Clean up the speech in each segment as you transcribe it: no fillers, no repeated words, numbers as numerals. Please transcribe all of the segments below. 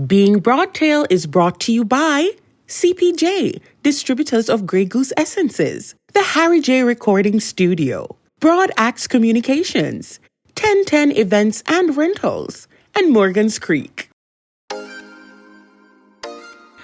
Being Broadtail is brought to you by CPJ, distributors of Grey Goose Essences, the Harry J Recording Studio, Broad Axe Communications, 1010 Events and Rentals, and Morgan's Creek.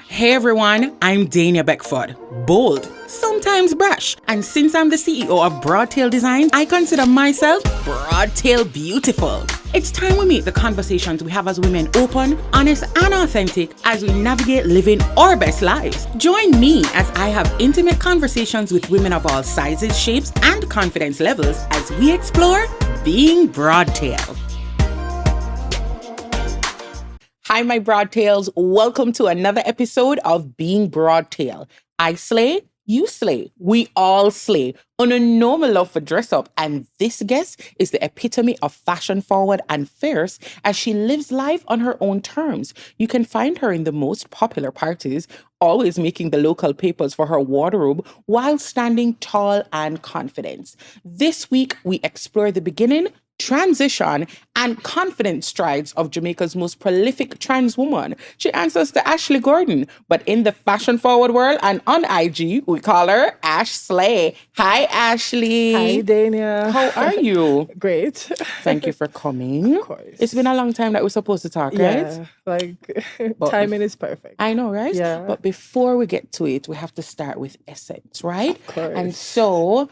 Hey everyone, I'm Dania Beckford. Bold, sometimes brash, and since I'm the CEO of Broadtail Design, I consider myself Broadtail beautiful. It's time we make the conversations we have as women open, honest, and authentic as we navigate living our best lives. Join me as I have intimate conversations with women of all sizes, shapes, and confidence levels as we explore being Broadtail. Hi, my Broadtails. Welcome to another episode of Being Broadtail. I slay, you slay, we all slay on a normal love for dress up. And this guest is the epitome of fashion forward and fierce as she lives life on her own terms. You can find her in the most popular parties, always making the local papers for her wardrobe while standing tall and confident. This week, we explore the beginning, transition, and confident strides of Jamaica's most prolific trans woman. She answers to Ashslay Gordon, but in the fashion forward world and on IG, we call her Ashslay. Hi, Ashslay. Hi, Dania. How are you? Great. Thank you for coming. Of course. It's been a long time that we're supposed to talk, right? Yeah, timing is perfect. I know, right? Yeah. But before we get to it, we have to start with essence, right? Of course. And so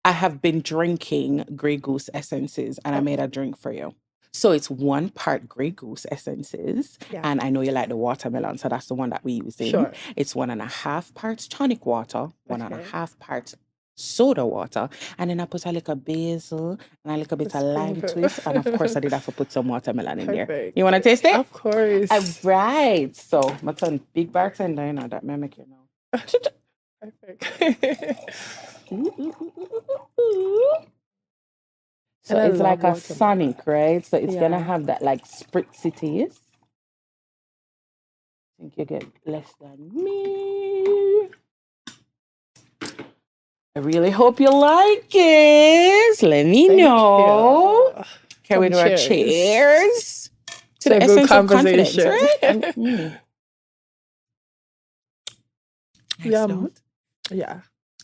I have been drinking Grey Goose Essences and I made a drink for you. So it's 1 part Grey Goose Essences. Yeah. And I know you like the watermelon, so that's the one that we use in. Sure. It's 1.5 parts tonic water, Okay. 1.5 parts soda water. And then I put a little basil and a little bit of lime Sprinkle. twist. And of course I did have to put some watermelon in there. Perfect. You want to taste it? Of course. All right. So my son, big bartender, you know, that may make you know. Perfect. So And I it's like a love watermelon. sonic, right? So it's gonna Yeah. have that like spritzy taste. I think you get less than me. I really hope you like it. Let me Thank know. you. Can we do a Cheers. cheers to To the a good essence of confidence, conversation. right? Nice, Yum. don't? Yeah.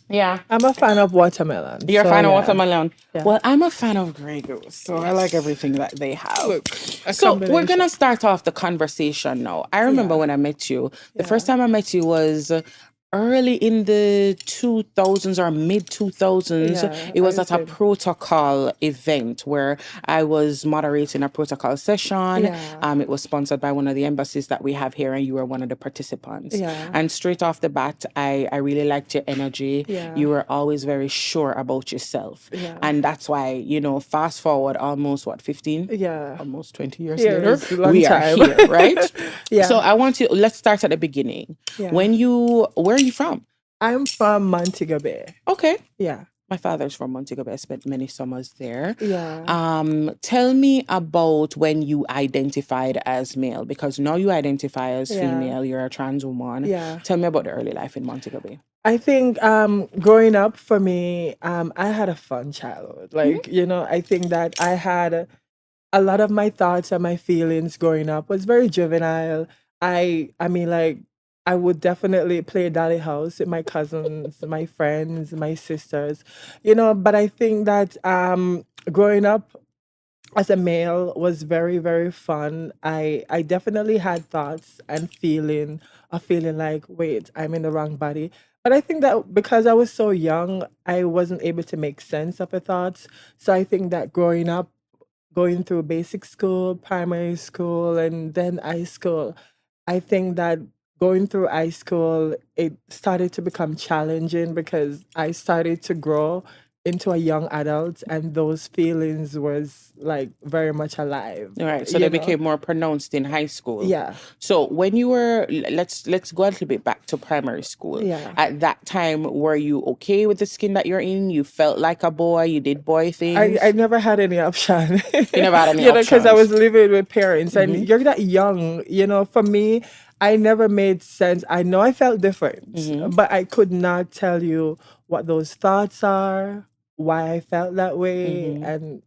Yeah. I'm a fan of watermelon. You're a so fan of yeah. watermelon. Yeah. Well, I'm a fan of Grey Goose, so I like everything that they have. Look, a So we're combination. gonna start off the conversation now. I remember Yeah. when I met you. The Yeah. first time I met you was early in the 2000s or mid 2000s. Yeah, It was I at a would say. protocol event where I was moderating a protocol session. Yeah. It was sponsored by one of the embassies that we have here, and you were one of the participants. Yeah. And straight off the bat, I really liked your energy. Yeah. You were always very sure about yourself. Yeah. And that's why, you know, fast forward almost 15? Yeah. Almost 20 years Yeah, later, it's a long we time. are here, right? Yeah. So I want you, let's start at the beginning. Yeah. Where are you from? I'm from Montego Bay. Okay. Yeah. My father's from Montego Bay. I spent many summers there. Yeah. Tell me about when you identified as male, because now you identify as Yeah. female, you're a trans woman. Yeah. Tell me about the early life in Montego Bay. I think growing up for me, I had a fun childhood. Like, I think that I had a lot of my thoughts and my feelings growing up was very juvenile. I mean, like, I would definitely play Dolly House with my cousins, my friends, my sisters, but I think that growing up as a male was very, very fun. I definitely had thoughts and feeling like, wait, I'm in the wrong body. But I think that because I was so young, I wasn't able to make sense of the thoughts. So I think that growing up, going through basic school, primary school, and then high school, I think that going through high school, it started to become challenging because I started to grow into a young adult, and those feelings was like very much alive. All right. So they became more pronounced in high school. Yeah. So when you were, let's go a little bit back to primary school. Yeah. At that time, were you okay with the skin that you're in? You felt like a boy. You did boy things. I never had any option. You never had any because I options. was living with parents, and you're that young. For me, I never made sense. I know I felt different, but I could not tell you what those thoughts are, why I felt that way, and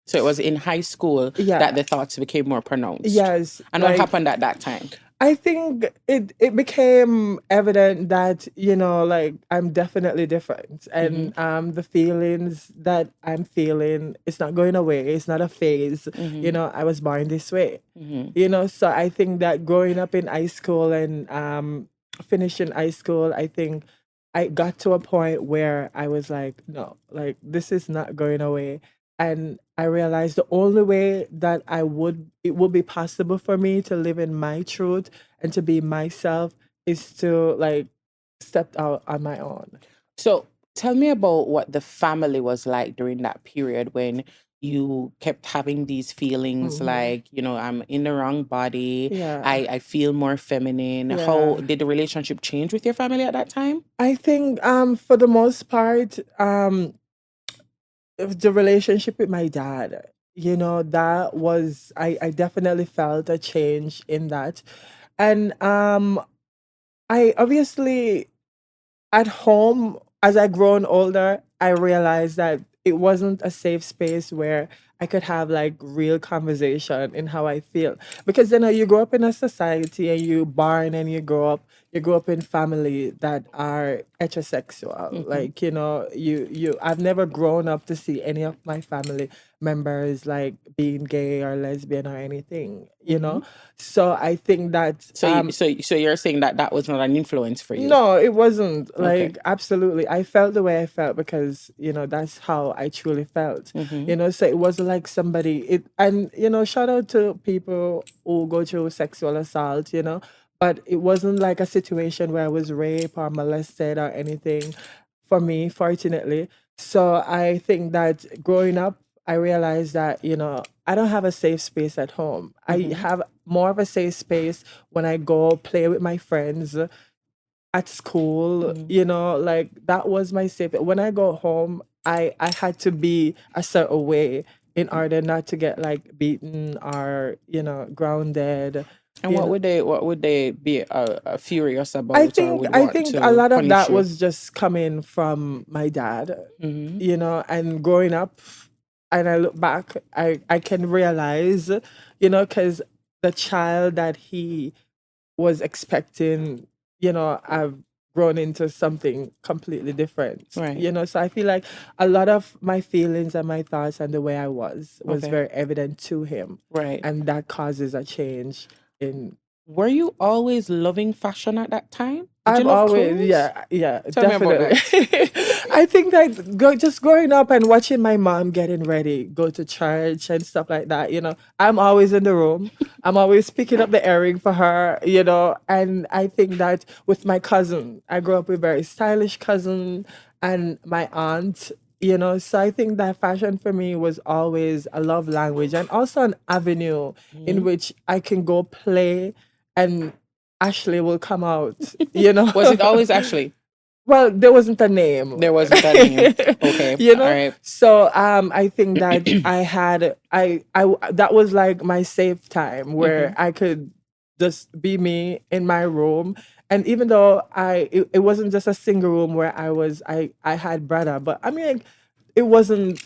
So it was in high school Yeah. that the thoughts became more pronounced. Yes. And what happened at that time? I think it became evident that, like, I'm definitely different, and the feelings that I'm feeling, it's not going away. It's not a phase. I was born this way. So I think that growing up in high school and finishing high school, I think I got to a point where I was like, no, like, this is not going away. And I realized the only way that it would be possible for me to live in my truth and to be myself is to, like, step out on my own. So tell me about what the family was like during that period when you kept having these feelings like, I'm in the wrong body. Yeah. I feel more feminine. How did the relationship change with your family at that time? I think for the most part, the relationship with my dad, that was, I definitely felt a change in that. And I obviously, at home, as I grown older, I realized that it wasn't a safe space where I could have, like, real conversation in how I feel. Because you grow up in a society and you grow up in family that are heterosexual. Like, I've never grown up to see any of my family members, like, being gay or lesbian or anything. So I think that So you're saying that was not an influence for you? no, it wasn't. Like, absolutely. I felt the way I felt because, that's how I truly felt. So it wasn't like shout out to people who go through sexual assault, but it wasn't like a situation where I was raped or molested or anything for me, fortunately. So I think that growing up, I realized that, I don't have a safe space at home. I have more of a safe space when I go play with my friends at school, like, that was my safe. When I go home, I had to be a certain way in order not to get, like, beaten or, grounded. And what would they be furious about? I or think would I want think to a lot of punish that you? was just coming from my dad, and growing up, and I look back, I can realize, because the child that he was expecting, I've grown into something completely different. Right. So I feel like a lot of my feelings and my thoughts and the way I was Okay. very evident to him. Right. And that causes a change in. Were you always loving fashion at that time? Did I've you love always, clothes? yeah, Tell me about definitely. I think that just growing up and watching my mom getting ready, go to church and stuff like that, I'm always in the room. I'm always picking up the earring for her, and I think that with my cousin, I grew up with a very stylish cousin and my aunt, so I think that fashion for me was always a love language and also an avenue in which I can go play and Ashslay will come out, Was it always Ashslay? Well, there wasn't a name. There wasn't a name. Okay. All right. So I think that I that was like my safe time where I could just be me in my room. And even though it wasn't just a single room where I had brother, but I mean, like, it wasn't.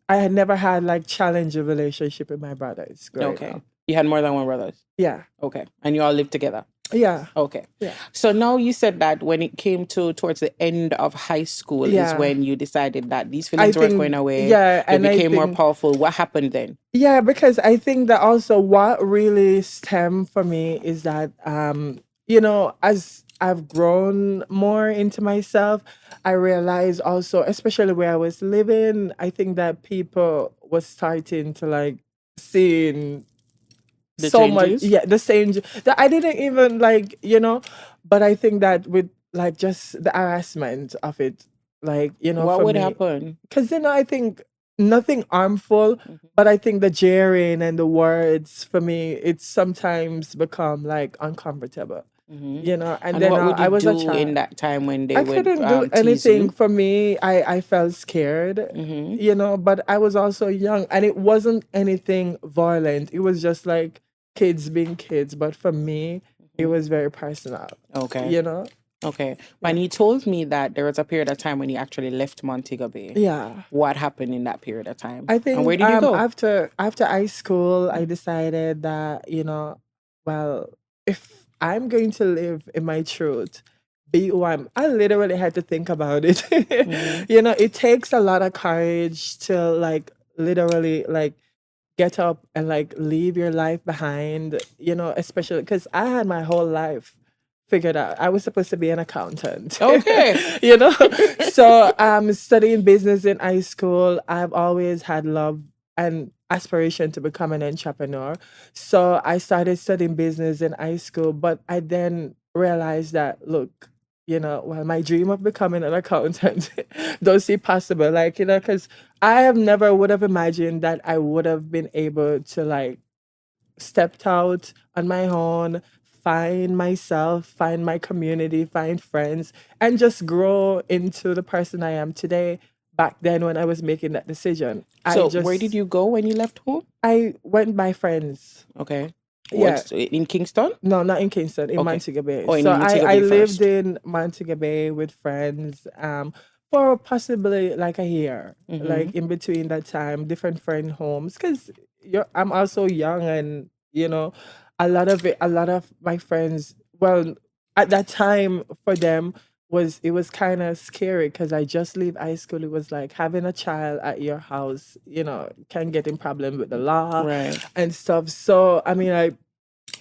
I had never had, like, challenging relationship with my brothers growing Okay. up. You had more than one brothers? Yeah. Okay. And you all lived together? Yeah. Okay. Yeah. So now you said that when it came towards the end of high school is when you decided that these feelings weren't going away. Yeah, They and became more powerful. What happened then? Yeah, because I think that also what really stemmed for me is that as I've grown more into myself, I realized also, especially where I was living, I think that people was starting to, like, seeing The so changes? much, the same that I didn't even, like, but I think that with, like, just the harassment of it, like, What for would me, happen? because I think nothing harmful, but I think the jeering and the words for me, it's sometimes become, like, uncomfortable. And then what would I you was a do in child. that time when they I would couldn't do tease anything. you? For me, I felt scared, but I was also young and it wasn't anything violent. It was just like kids being kids. But for me, it was very personal, Okay. Okay. When you told me that there was a period of time when you actually left Montego Bay, Yeah. what happened in that period of time? I And where think did you go? after high school, I decided that, well, if I'm going to live in my truth, be who I literally had to think about it. Mhm. It takes a lot of courage to like literally like get up and like leave your life behind, especially because I had my whole life figured out. I was supposed to be an accountant. Okay. you know? So studying business in high school, I've always had love and aspiration to become an entrepreneur. So I started studying business in high school, but I then realized that look, well, my dream of becoming an accountant don't seem possible. Like, because I have never would have imagined that I would have been able to like stepped out on my own, find myself, find my community, find friends, and just grow into the person I am today. Back then, when I was making that decision, So where did you go when you left home? I went by friends. Okay. Yeah. What's in Kingston? No, not in Kingston, in Okay. Montego Bay. Oh, in So Montego I Bay lived first. in Montego Bay with friends for possibly like a year. Mm-hmm. Like in between that time, different friend homes. Because I'm also young and, a lot of my friends, well, at that time for them, it was kind of scary because I just leave high school. It was like having a child at your house, can get in problem with the law Right. and stuff. So I mean,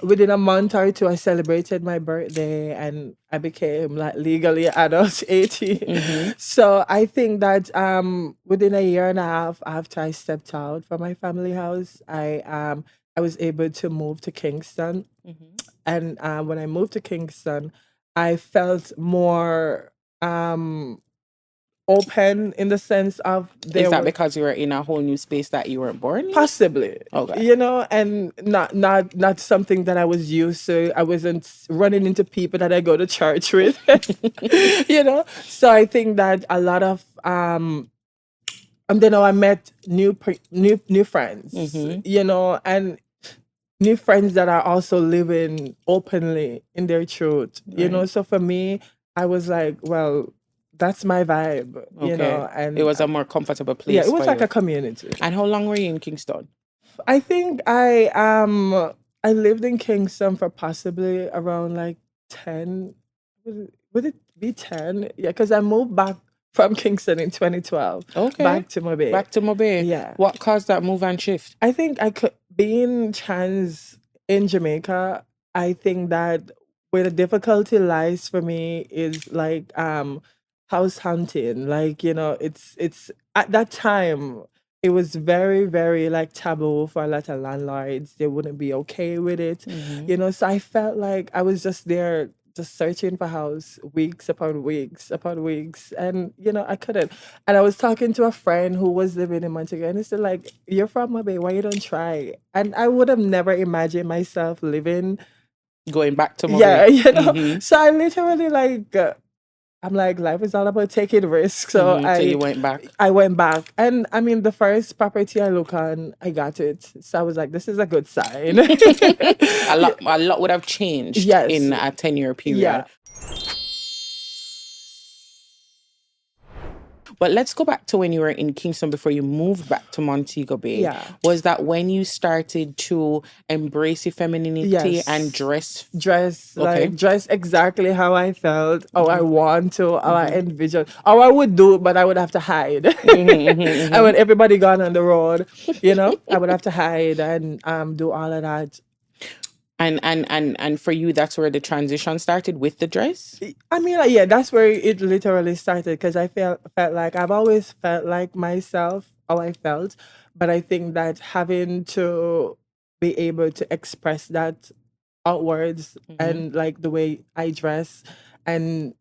within a month or two, I celebrated my birthday and I became like legally adult 18. Mm-hmm. So I think that within a year and a half after I stepped out from my family house, I was able to move to Kingston. Mm-hmm. And when I moved to Kingston, I felt more open in the sense of Is there that were because you were in a whole new space that you weren't born in? possibly, Okay. and not something that I was used to. I wasn't running into people that I go to church with, So I think that a lot of and then I met new friends, Mm-hmm. And new friends that are also living openly in their truth, Right. So for me, I was like, well, that's my vibe, Okay. It and was a more comfortable yeah, it place was for like a you. community. And how long were you in Kingston? I think I lived in Kingston for possibly around like 10. Would it be 10? Yeah, because I moved back from Kingston in 2012 Okay. back to Mobay. Back to Mobay. Yeah. What caused that move and shift? I think I could being trans in Jamaica, I think that where the difficulty lies for me is like house hunting. Like, it's at that time it was very, very like taboo for a lot of landlords. They wouldn't be okay with it. Mm-hmm. So I felt like I was just there just searching for house weeks upon weeks upon weeks. And I couldn't. And I was talking to a friend who was living in Montego, and he said, like, you're from Mobay, why you don't try? And I would have never imagined myself living. Going back to Yeah, Mobay. Mm-hmm. So I literally like, I'm like, life is all about taking risks. So Mm-hmm. So I you went back. I went back. And I mean, the first property I look on, I got it. So I was like, this is a good sign. A lot would have changed Yes. in a 10-year Yeah. period. But let's go back to when you were in Kingston before you moved back to Montego Bay. Yeah. Was that when you started to embrace your femininity Yes. and dress? Dress dress exactly how I felt, how I Mm-hmm. want to, how I envision, how I would do, but I would have to hide. Mm-hmm. And when everybody gone on the road, I would have to hide and do all of that. And for you, that's where the transition started with the dress? I mean, like, yeah, that's where it literally started because I felt like I've always felt like myself, how I felt, but I think that having to be able to express that outwards Mm-hmm. and like the way I dress and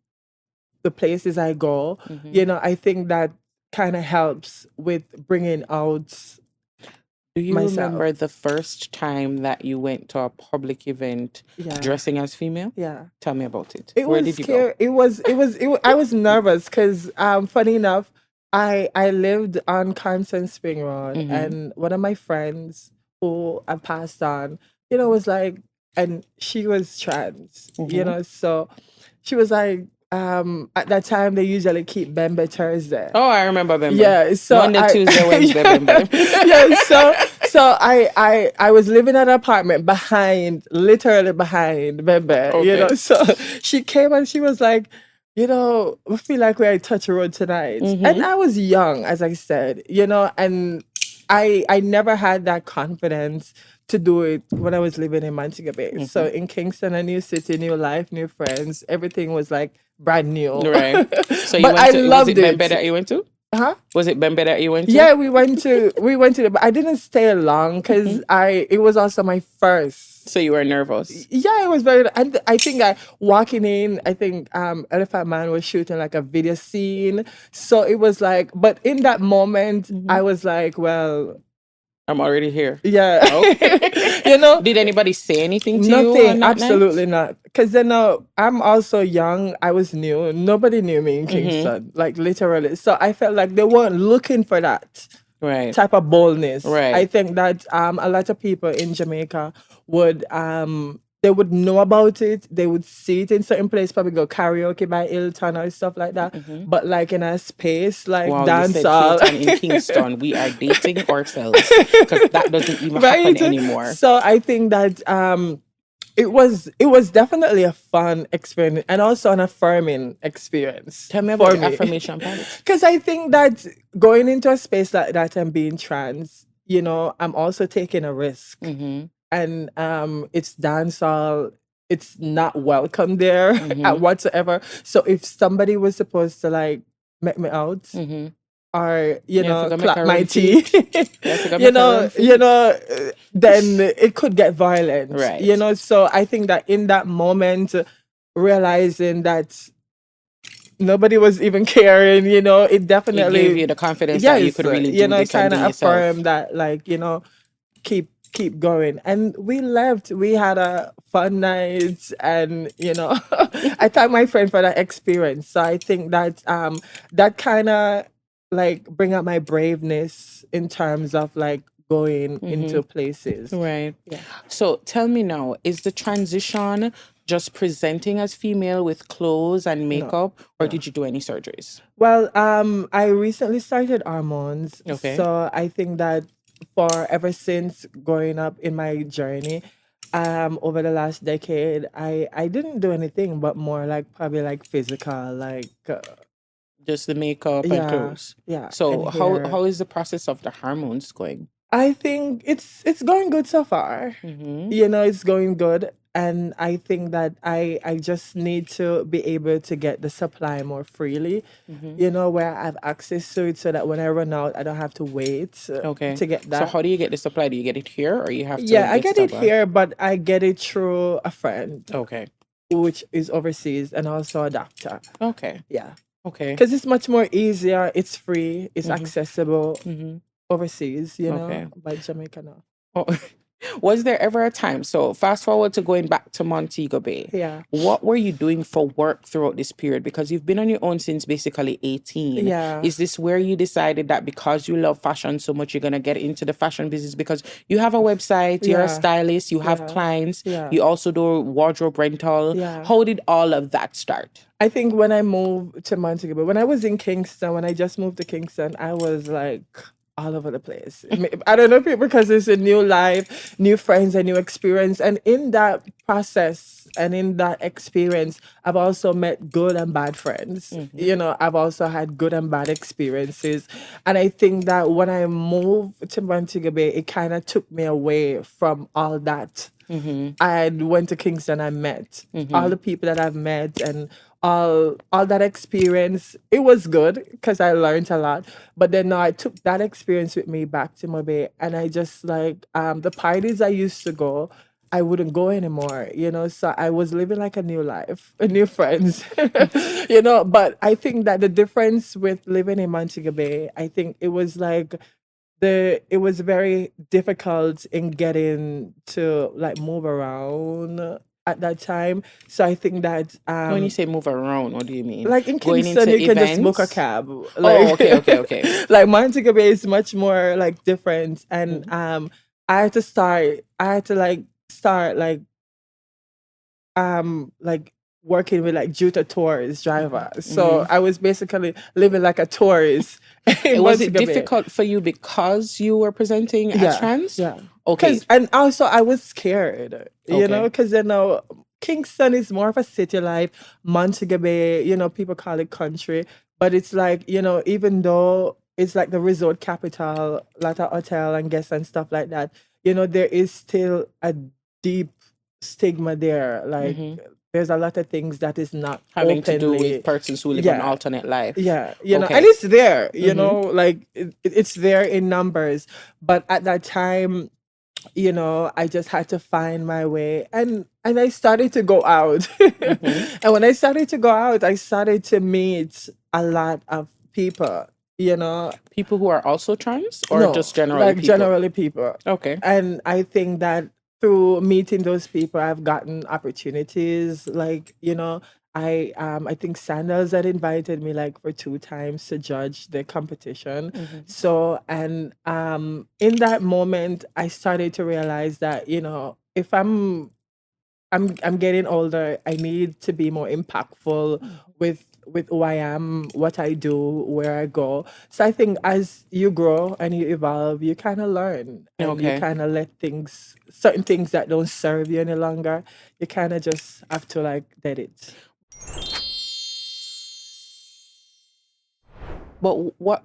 the places I go, Mm-hmm. I think that kind of helps with bringing out Do you myself. remember the first time that you went to a public event Yeah. dressing as female? Yeah. Tell me about it. It Where was did you go? scary. I was nervous because, funny enough, I lived on Constant Spring Road, Mhm. and one of my friends who I passed on, was like, and she was trans, you Mm-hmm. know, so she was like, at that time they usually keep Bembe Thursday. Oh, I remember Bembe. Yeah, so Monday, Tuesday, Wednesday, yeah, Bembe. yeah, so I was living in an apartment behind, literally behind Bembe, you know. Okay. So she came and she was like, you know, we feel like we're at Touch Road tonight. And Mm-hmm. I was young, as I said, you know, and I never had that confidence to do it when I was living in Montego Bay. So Mm-hmm. in Kingston, a new city, new life, new friends, everything was like brand new. Right. So you But went I to, was it loved Bembe it. that you went to? Huh? Was it Bembe that you went to? Yeah, we went to but I didn't stay long Mm-hmm. because it was also my first. So you were nervous. Yeah, it was very. And I think I walking in. I think Elephant Man was shooting like a video scene, so it was like. But in that moment, Mm-hmm. I was like, well, I'm already here. yeah, Okay. you know, Did anybody say anything to you nothing, on that night? absolutely not. Because then I'm also young. I was new. Nobody knew me in Mm-hmm. Kingston, like literally. So I felt like they weren't looking for that Right. type of boldness. Right. I think that a lot of people in Jamaica would they would know about it. They would see it in certain place, probably go karaoke by Hilton or stuff like that. Mm-hmm. But like in a space like Wow, you said dancehall, Hilton in Kingston. We are dating ourselves because that doesn't even happen right? anymore. So I think that it was definitely a fun experience and also an affirming experience Tell me about for the me. affirmation palette. Because I think that going into a space like that and being trans, you know, I'm also taking a risk. Mm-hmm. And it's dancehall. It's not welcome there Mm-hmm. at whatsoever. So if somebody was supposed to like make me out Mm-hmm. or you You have to know go make clap a my run tea, You have to go you make a know, run for you know, then it could get violent. Right. You know, so I think that in that moment, realizing that nobody was even caring, you know, it It definitely gave you the confidence that you yes, could really you do know, this and kind be of yourself. affirm that like, you know, keep going. And we left. We had a fun night and you know, I thank my friend for that experience. So I think that that kind of like bring out my braveness in terms of like going into places. Right. Yeah. So tell me now, is the transition just presenting as female with clothes and makeup, or did you do any surgeries? Well, I recently started hormones. Okay. So I think that for ever since growing up in my journey, over the last decade, I didn't do anything but more like probably like physical, like Just the makeup and yeah, clothes. yeah, So and how hair. how is the process of the hormones going? I think it's going good so far. Mm-hmm. You know, it's going good. And I think that I just need to be able to get the supply more freely, Mm-hmm. you know, where I have access to it so that when I run out, I don't have to wait Okay. to get So that. how do you get the supply? Do you get it here, or you have to Yeah, I get get it abroad? here, but I get it through a friend, Okay. which is overseas, and also a doctor. Okay. Yeah. Okay. Because it's much more easier, it's free, it's Mhm. accessible Mm-hmm. overseas, you know, Okay. by Jamaica now. Oh, was there ever a time? So fast forward to going back to Montego Bay. Yeah. What were you doing for work throughout this period? Because you've been on your own since basically 18. Yeah. Is this where you decided that because you love fashion so much, you're gonna get into the fashion business? Because you have a website, you're a Yeah. stylist, you have Yeah. clients, Yeah. you also do wardrobe rental. Yeah. How did all of that start? I think when I moved to Montego Bay, when I was in Kingston, when I just moved to Kingston, I was like all over the place. I don't know if it because it's a new life, new friends, a new experience. And in that process and in that experience, I've also met good and bad friends. You know, I've also had good and bad experiences. And I think that when I moved to Montego Bay, it kind of took me away from all that. I went to Kingston, I met all the people that I've met and all that experience. It was good because I learned a lot. But then now I took that experience with me back to Mobay and I just like the parties I used to go, I wouldn't go anymore, you know. So I was living like a new life, a new friends, you know. But I think that the difference with living in Montego Bay, I think it was like it was very difficult in getting to like move around at that time. So I think that When you say move around, what do you mean? like in Going Kingston into you can just book a events? cab. Oh, Like okay. like Montego Bay is much more like different. And I had to like start like like working with like Juta tourist driver. So I was basically living like a tourist in Was it Montego Bay. difficult for you because you were presenting as trans? Yeah. Okay. And also I was scared, you know, Okay. because Kingston is more of a city life. Montego Bay, people call it country, but it's like, even though it's like the resort capital, lot of hotel and guests and stuff like that, there is still a deep stigma there. Like there's a lot of things that is not Having to do openly. with persons who live an alternate life. Yeah, Okay. and it's there, like it's there in numbers. But at that time, I just had to find my way, and I started to go out. And when I started to go out, I started to meet a lot of people. People who are also trans, or No, just generally like people? generally people. Okay. And I think that through meeting those people, I've gotten opportunities. Like, I think Sandals had invited me like for 2 times to judge the competition. So, and in that moment, I started to realize that, if I'm getting older, I need to be more impactful with who I am, what I do, where I go. So I think as you grow and you evolve, you kind of learn, and you Okay. kind of let certain things that don't serve you any longer, you kind of just have to like let it. But what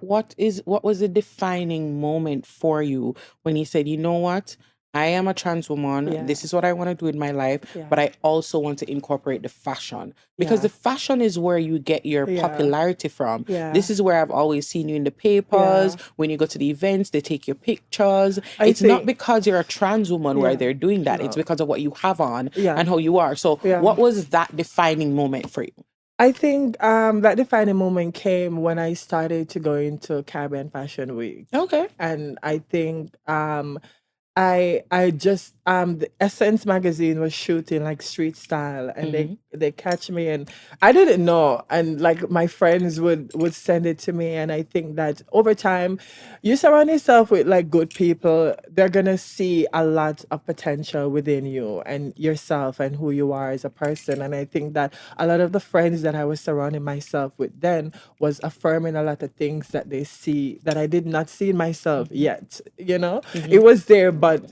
was the defining moment for you when you said, you know what? I am a trans woman. Yeah. This is what I want to do in my life, Yeah. but I also want to incorporate the fashion, because Yeah. the fashion is where you get your Yeah. popularity from. Yeah. This is where I've always seen you in the papers. Yeah. When you go to the events, they take your pictures. I It's not think- because you're a trans woman where Yeah. they're doing that. It's No. because of what you have on Yeah. and how you are. So Yeah. what was that defining moment for you? I think that defining moment came when I started to go into Caribbean Fashion Week. Okay. And I think I just the Essence magazine was shooting like street style, and they catch me, and I didn't know, and like my friends would send it to me. And I think that over time, you surround yourself with like good people, they're gonna see a lot of potential within you and yourself and who you are as a person. And I think that a lot of the friends that I was surrounding myself with then was affirming a lot of things that they see that I did not see in myself yet. It was there, but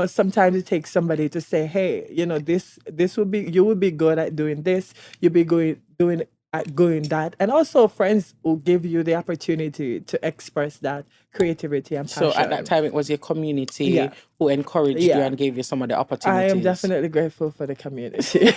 sometimes it takes somebody to say, hey, this would be, you would be good at doing this, you'll be doing at doing that. And also friends will give you the opportunity to express that creativity and passion. So at that time, it was your community Yeah. who encouraged you Yeah. and gave you some of the I opportunities. am definitely grateful for the community.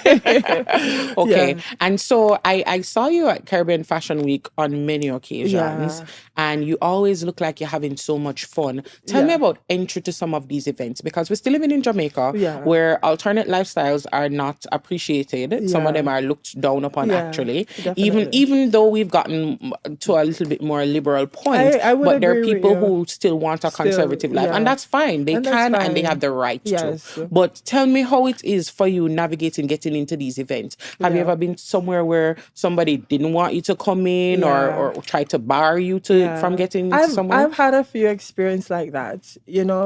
Okay. Yeah. And so I saw you at Caribbean Fashion Week on many occasions, Yeah. and you always look like you're having so much fun. Tell me Yeah. about entry to some of these events, because we're still living in Jamaica, Yeah. where alternate lifestyles are not appreciated. Some of Yeah. them are looked down upon, Yeah, actually. definitely. Even though we've gotten to a little bit more liberal point, I would but there are agree with people you. who still want a Still, conservative life, and yeah. that's fine. They And that's can, and they fine. have the right Yes. to. But tell me how it is for you navigating getting into these events. Have you Yeah. ever been somewhere where somebody didn't want you to come in, Yeah. or try to bar you from getting into somewhere? I've had a few experiences like that,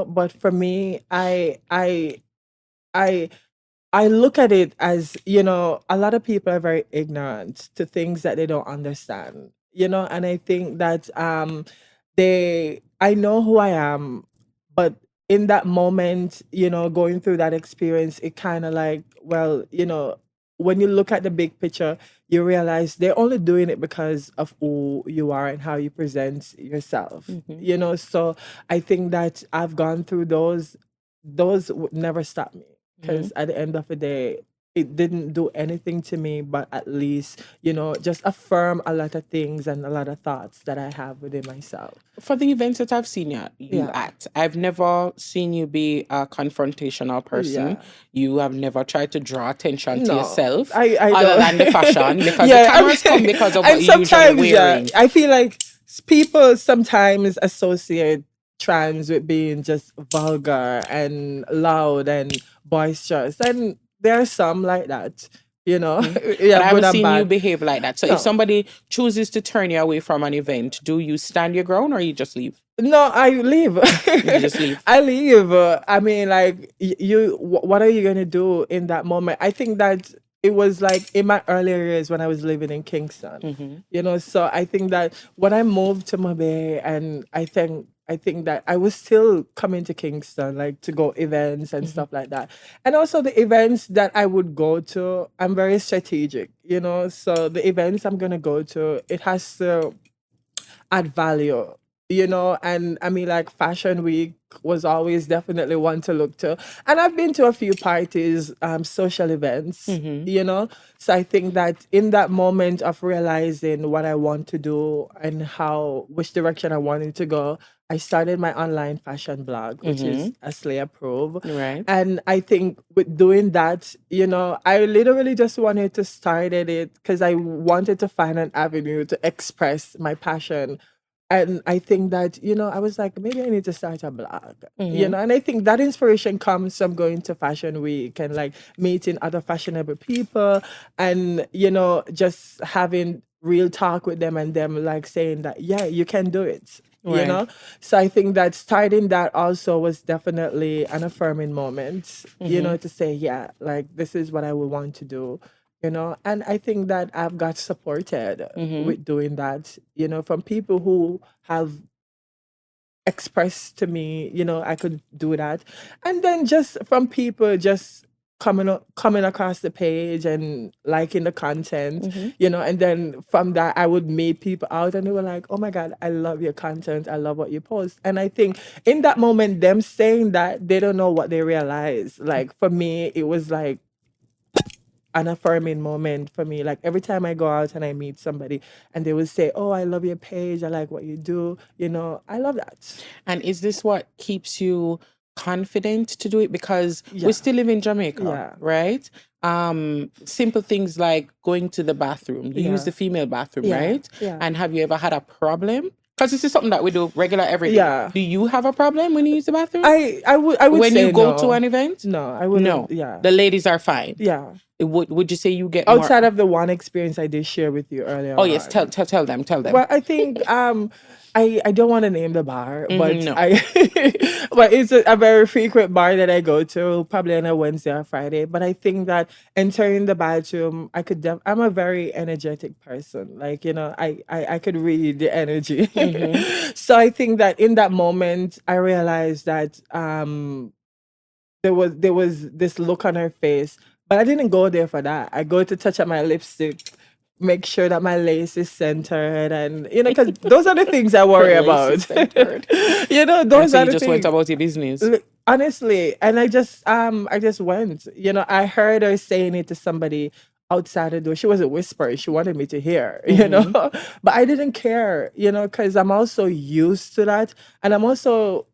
but for me, I look at it as, a lot of people are very ignorant to things that they don't understand, and I think that I know who I am, but in that moment, going through that experience, it kind of like, well, when you look at the big picture, you realize they're only doing it because of who you are and how you present yourself, so I think that I've gone through those would never stop me, because at the end of the day, it didn't do anything to me, but at least, just affirm a lot of things and a lot of thoughts that I have within myself. For the events that I've seen you Yeah. at, I've never seen you be a confrontational person. Yeah. You have never tried to draw attention to No, yourself, I other don't. than the fashion, because Yeah, the cameras come because of what and you're usually sometimes, wearing. I feel like people sometimes associate trans with being just vulgar and loud and boisterous, and there are some like that, But yeah, I good haven't and seen you bad. behave like that. So No. if somebody chooses to turn you away from an event, do you stand your ground or you just leave? No, I leave. You just leave. I leave. I mean, like, what are you gonna do in that moment? I think that it was like in my earlier years when I was living in Kingston, so I think that when I moved to Mobay, and I think that I was still coming to Kingston, like to go events and stuff like that. And also the events that I would go to, I'm very strategic, so the events I'm gonna go to, it has to add value, and I mean, like, Fashion Week was always definitely one to look to. And I've been to a few parties, social events, so I think that in that moment of realizing what I want to do and which direction I wanted to go, I started my online fashion blog, which is Ashslay approved. Right. And I think with doing that, I literally just wanted to start it because I wanted to find an avenue to express my passion. And I think that, I was like, maybe I need to start a blog, and I think that inspiration comes from going to Fashion Week and like meeting other fashionable people and, just having real talk with them and them like saying that, yeah, you can do it, Right. So I think that starting that also was definitely an affirming moment, to say, yeah, like this is what I would want to do, and I think that I've got supported with doing that, from people who have expressed to me, I could do that. And then just from people just coming across the page and liking the content, and then from that I would meet people out and they were like, oh my God, I love your content. I love what you post. And I think in that moment, them saying that, they don't know what they realize. Like for me, it was like an affirming moment for me. Like every time I go out and I meet somebody and they will say, oh, I love your page. I like what you do. I love that. And is this what keeps you confident to do it? Because Yeah. we still live in Jamaica, Yeah. right? Simple things like going to the bathroom. You use Yeah. the female bathroom, Yeah. right? Yeah. And have you ever had a problem? Because this is something that we do regular every day. Yeah. Do you have a problem when you use the bathroom? I would when say you go no. to an event? No, I wouldn't. No. Yeah. The ladies are fine. Yeah. Would you say you get Outside more? of the one experience I did share with you earlier Oh yes, on. tell them. Well, I think I don't want to name the bar, but no. but it's a very frequent bar that I go to, probably on a Wednesday or Friday. But I think that entering the bathroom, I'm a very energetic person. Like, I could read the energy. So I think that in that moment, I realized that there was this look on her face, but I didn't go there for that. I go to touch up my lipstick, make sure that my lace is centered, and because those are the things I worry Lace is about. centered. Those So are you the just things. went about your business. Honestly, and I just went. I heard her saying it to somebody outside the door. She wasn't whispering. She wanted me to hear, but I didn't care, because I'm also used to that, and I'm also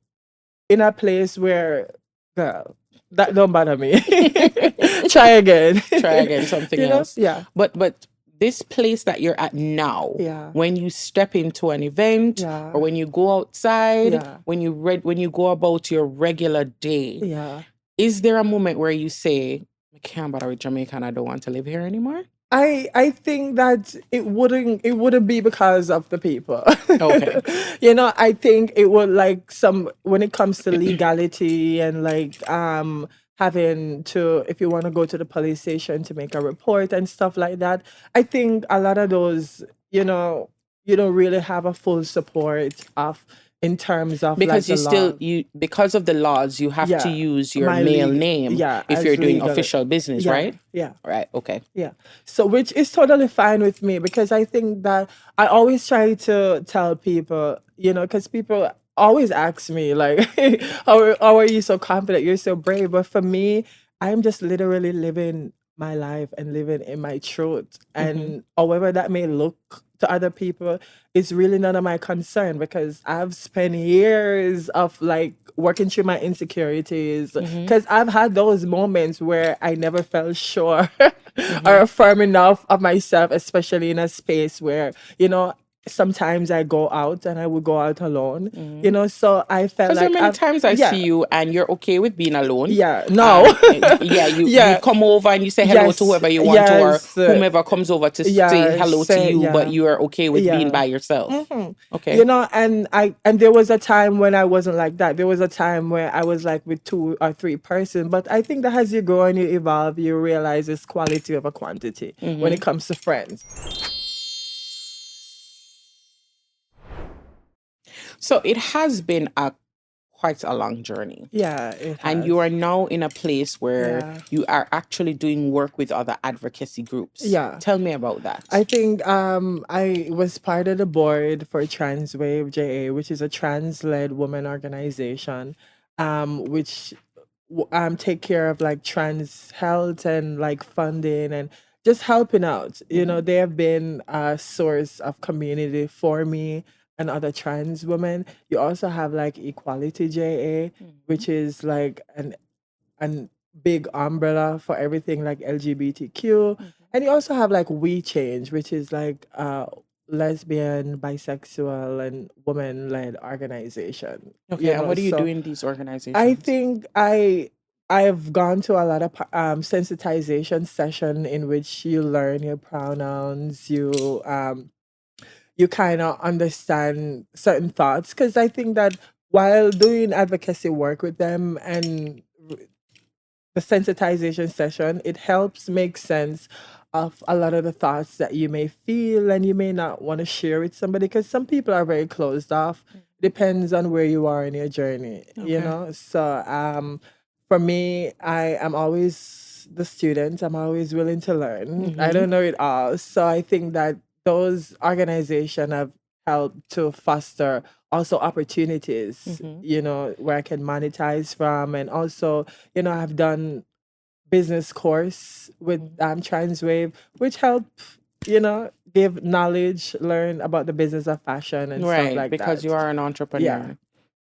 in a place where, girl, that don't bother me. Try again. Try again, something else. Yeah. But this place that you're at now, Yeah. when you step into an event Yeah. or when you go outside, Yeah. when you go about your regular day, Yeah. is there a moment where you say, I can't bother with Jamaica and I don't want to live here anymore? I think that it wouldn't be because of the people. Okay. I think it would, like, when it comes to legality and like having to, if you want to go to the police station to make a report and stuff like that, I think a lot of those, you don't really have a full support of, in terms of, Because like, the law. because of the laws, you have Yeah, to use your my male legal- name yeah, if as you're doing legal. official business, Yeah, right? yeah. Right. Okay. Yeah. So, which is totally fine with me, because I think that I always try to tell people, because people always ask me, like, how are you so confident? You're so brave. But for me, I'm just literally living my life and living in my truth. And however that may look to other people, it's really none of my concern, because I've spent years of, like, working through my insecurities, because I've had those moments where I never felt sure or firm enough of myself, especially in a space where, sometimes I go out and I would go out alone, you know, so I felt Because there are like many times I yeah, see you and you're okay with being alone. yeah, no, Yeah, you yeah, come over and you say hello to yes, whoever you want, or yes, whomever comes over to say yeah, hello to say, you, but yeah, you are okay with being yeah. by yourself. hmm You Okay. know, and there was a time when I wasn't like that. There was a time where I was like with 2 or 3 person. But I think that as you grow and you evolve, you realize it's quality over quantity when it comes to friends. So it has been a quite a long journey. Yeah, it And has. you are now in a place where Yeah. you are actually doing work with other advocacy groups. Yeah. Tell me about that. I think I was part of the board for Transwave JA, which is a trans-led women organization, which take care of like trans health and like funding and just helping out. You know, they have been a source of community for me and other trans women. You also have like Equality JA, which is like an big umbrella for everything like LGBTQ. And you also have like We Change, which is like lesbian, bisexual, and woman led organization. Okay, You and know, what do you do so in these I organizations? think I've gone to a lot of sensitization session in which you learn your pronouns, you kind of understand certain thoughts, because I think that while doing advocacy work with them and the sensitization session, it helps make sense of a lot of the thoughts that you may feel and you may not want to share with somebody, because some people are very closed off. Depends on where you are in your journey, you Okay. know. So for me, I am always the student. I'm always willing to learn. I don't know it all. So I think that those organizations have helped to foster also opportunities, you know, where I can monetize from. And also, you know, I've done business course with Transwave, which help, you know, give knowledge, learn about the business of fashion and stuff Right, like because that. you are an Yeah. entrepreneur.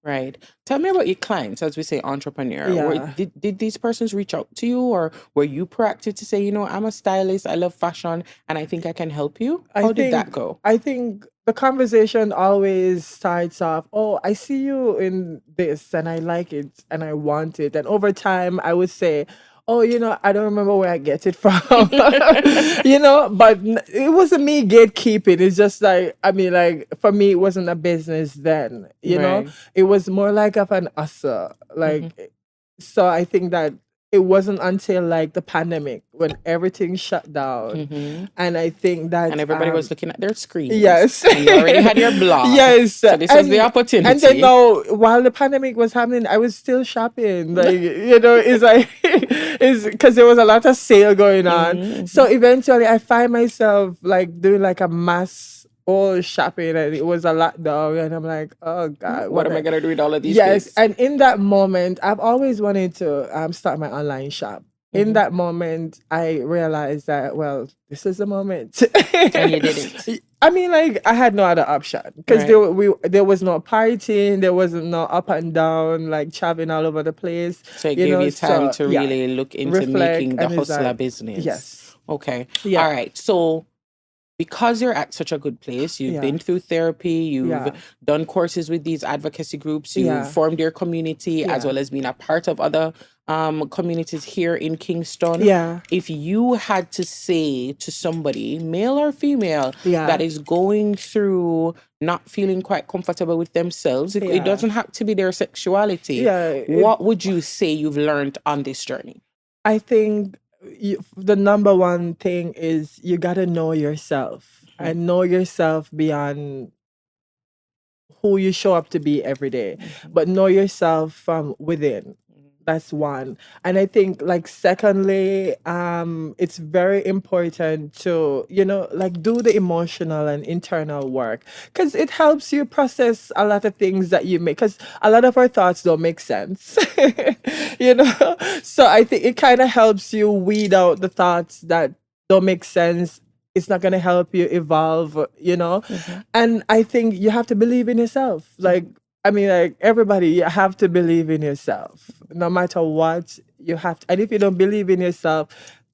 Right. Tell me about your clients, as we say, entrepreneur. Yeah. Did these persons reach out to you, or were you proactive to say, you know, I'm a stylist, I love fashion, and I think I can help you? I How did that think go? I think the conversation always starts off, oh, I see you in this and I like it and I want it. And over time I would say, oh, you know, I don't remember where I get it from. You know, but it wasn't me gatekeeping. It's just like, I mean, like for me it wasn't a business then, you know. Right. It was more like of an usher. Like so I think that it wasn't until like the pandemic when everything shut down. And I think And that everybody was looking at their screens, yes. and you already had your blog. Yes. So this was the And then opportunity. no, while the pandemic was happening, I was still shopping. Like, you know, it's like it's because there was a lot of sale going on. So eventually I find myself like doing like a mass all shopping, and it was a lockdown, and I'm like, oh God, What what am I am gonna do with all of these Yes, things? and in that moment, I've always wanted to start my online shop. In that moment, I realized that, well, this is the moment. And you didn't. I mean, like I had no other option because Right. there was no partying, there wasn't no up and down, like traveling all over the place, So it you gave know. you time So to yeah, really look into reflect making the and hustler decide. business. Yes, Okay. All yeah, right. So because you're at such a good place, you've yeah, been through therapy, you've yeah, done courses with these advocacy groups, you've yeah, formed your community, as yeah, well as being a part of other communities here in Kingston. yeah, If you had to say to somebody, male or female, that yeah, is going through not feeling quite comfortable with themselves, it yeah, doesn't have to be their sexuality. yeah. What would you say you've learned on this journey? I think the number one thing is you got to know yourself and know yourself beyond who you show up to be every day, but know yourself from within. That's one. And I think like secondly, it's very important to, you know, like do the emotional and internal work, because it helps you process a lot of things that you make, because a lot of our thoughts don't make sense. You know, so I think it kind of helps you weed out the thoughts that don't make sense. It's not going to help you evolve, you know. And I think you have to believe in yourself. Like, I mean, like everybody, you have to believe in yourself. No matter what, you have to. And if you don't believe in yourself,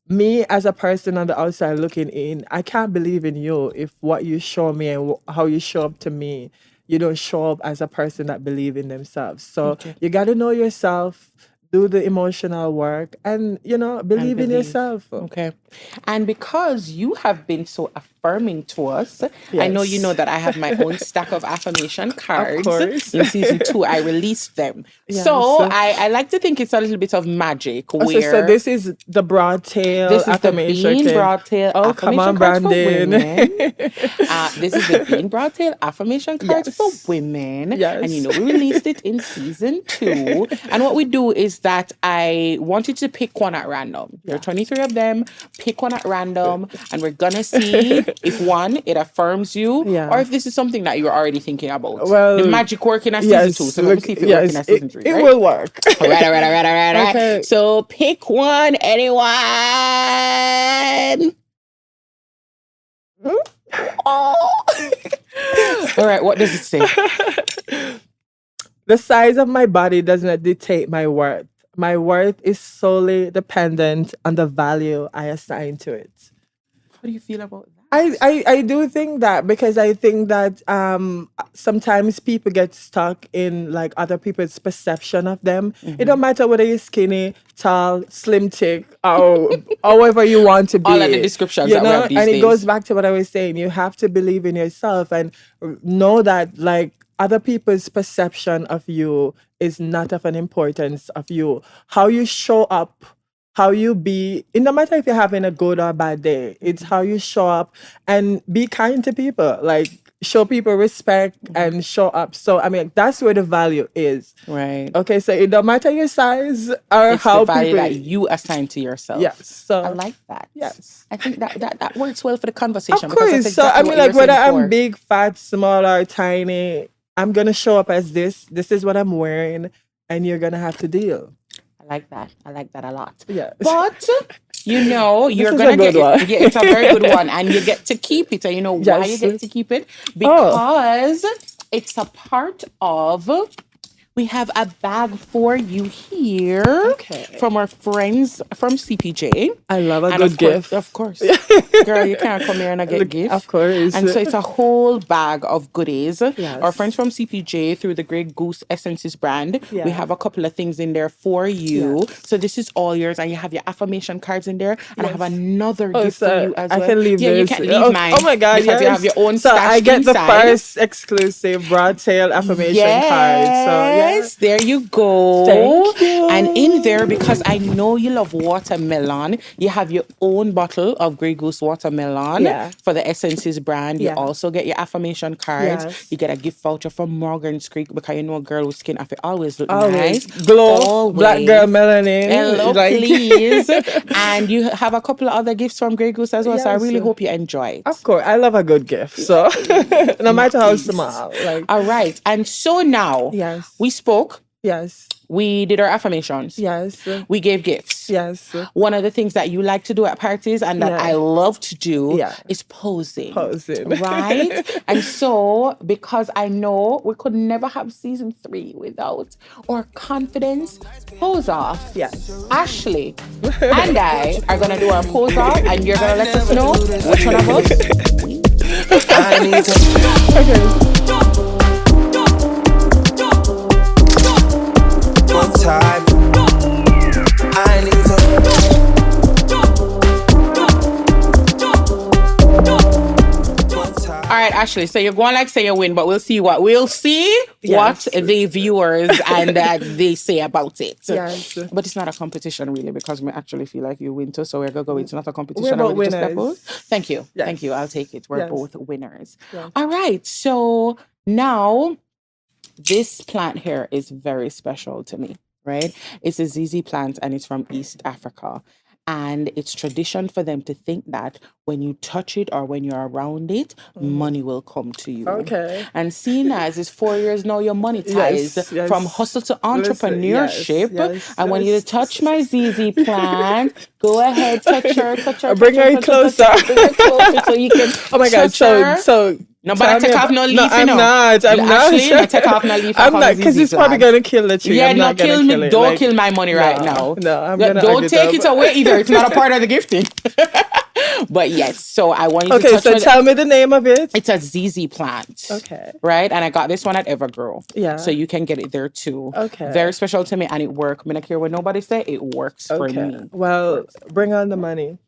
me as a person on the outside looking in, I can't believe in you if what you show me and how you show up to me, you don't show up as a person that believe in themselves. So Okay. you got to know yourself, do the emotional work, and And believe in believe. yourself. Okay. And because you have been so affirming to us, I know you know Yes. that I have my own stack of affirmation Of cards. course. In season 2, I released them. Yes. So I like to think it's a little bit of magic So where this is the Broadtail this is the affirmation Bean kit. Broadtail Oh, come affirmation on, cards for Brandon. women. This is the Bean Broadtail affirmation cards for Yes. women. Yes. And we released it in season 2. And what we do is that I want you to pick one at random. There are 23 of them. Pick one at random. And we're going to see if one, it affirms you, Yeah. or if this is something that you're already thinking about. Well, the magic working at yes, season 2. So let me see if it yes, working at season 3. it right? will work. All right. Okay. So pick one, anyone. Oh. All right, what does it say? The size of my body does not dictate my worth. My worth is solely dependent on the value I assign to it. How do you feel about that? I do think that, because I think that sometimes people get stuck in like other people's perception of them. It don't matter whether you're skinny, tall, slim, thick, or however you want to be. All of the descriptions that we have these and days. it goes back to what I was saying. You have to believe in yourself and know that like other people's perception of you is not of an importance of you. How you show up, how you be, it no matter if you're having a good or bad day, it's how you show up and be kind to people. Like show people respect and show up. So I mean that's where the value is. Right. Okay, so it don't matter your size or It's how the value people that you assign to yourself. Yes. So I like that. yes. I think that works well for the conversation. Of because course. that's So I exactly mean what you like were whether saying I'm before. big, fat, small or tiny, I'm gonna show up as this. This is what I'm wearing and you're gonna have to deal. I like that. I like that a lot. Yeah. But you're is gonna a get good one. it. Yeah, it's a very good one, and you get to keep it. And you know why you Yes. get to keep it? Because it's a part of. We have a bag for you here Okay. from our friends from CPJ. I love a And good gift. Of course. Girl, you can't come here and not get gifts. Of course. And so it's a whole bag of goodies. Yes. Our friends from CPJ through the Grey Goose Essences brand. Yeah. We have a couple of things in there for you. So this is all yours. And you have your affirmation cards in there. And I have another gift for you as well. I can leave yeah, this. you can leave mine. Oh my God, because you have your own So I stashed get the inside. first exclusive Broadtail affirmation card. So Yes, there you go. Thank you. And in there, because I know you love watermelon, you have your own bottle of Grey Goose watermelon for the Essences brand. You also get your affirmation cards. Yes. You get a gift voucher from Morgan's Creek because you know a girl with skin after always look Always. nice. Glow, Always. black girl melanin. Hello, like- please. And you have a couple of other gifts from Grey Goose as well. So I Yes. really hope you enjoy it. Of course, I love a good gift. So no matter how small. Like All right. And so now yes, we spoke. yes, We did our affirmations. yes, We gave gifts. yes. One of the things that you like to do at parties and that I love to do is posing. Posing. Right? And so, because I know we could never have season 3 without our confidence pose off. Yes. Ashley and I are going to do our pose off and you're going to let us know which one of us. I need to Okay. one time. I need to one time. All right, Ashley. So you're going like say you win, but we'll see what Yes. what the viewers and they say about it. Yes. But it's not a competition really because we actually feel like you win too. So we're gonna go. It's not a competition. We're both I would just winners. propose. Thank you. Yes. Thank you. I'll take it. We're Yes. both winners. Yes. All right. So now this plant here is very special to me. Right? It's a ZZ plant and it's from East Africa. And it's tradition for them to think that when you touch it or when you're around it, money will come to you. Okay. And seeing as it's 4 years now, you're monetized Yes, yes. from hustle to Listen, entrepreneurship. yes, I want you to touch my ZZ plant. Go ahead, touch her. Bring her closer. Bring her closer so you can Oh my God. touch her. So No, but I take off no leaf, No, I'm you know. not. I'm Ashley, not. I take off no leaf. I'm not, because it's probably going to kill the tree. Yeah, I'm no, not gonna kill me. it. Don't Like, kill my money right now. No, I'm going to Don't take it away either. It's not a part of the gifting. But yes, so I want you to touch so tell me the name of it. It's a ZZ plant. Okay. Right? And I got this one at Evergrow. Yeah. So you can get it there too. Okay. Very special to me and it works. I don't care what nobody say. It works for me. Well, bring on the money.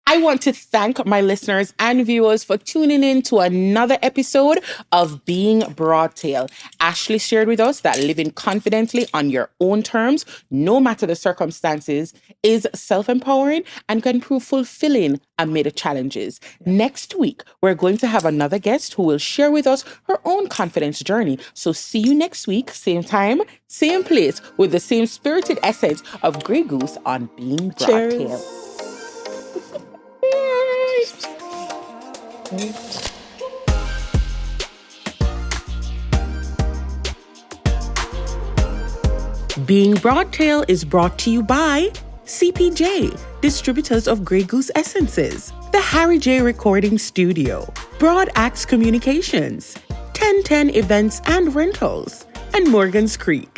I want to thank my listeners and viewers for tuning in to another episode of Being Broadtail. Ashley shared with us that living confidently on your own terms, no matter the circumstances, is self-empowering and can prove fulfilling amid the challenges. Next week, we're going to have another guest who will share with us her own confidence journey. So see you next week, same time, same place, with the same spirited essence of Grey Goose on Being Broadtail. Being Broadtail is brought to you by CPJ, distributors of Grey Goose Essences, the Harry J Recording Studio, Broad Axe Communications, 1010 Events and Rentals, and Morgan's Creek.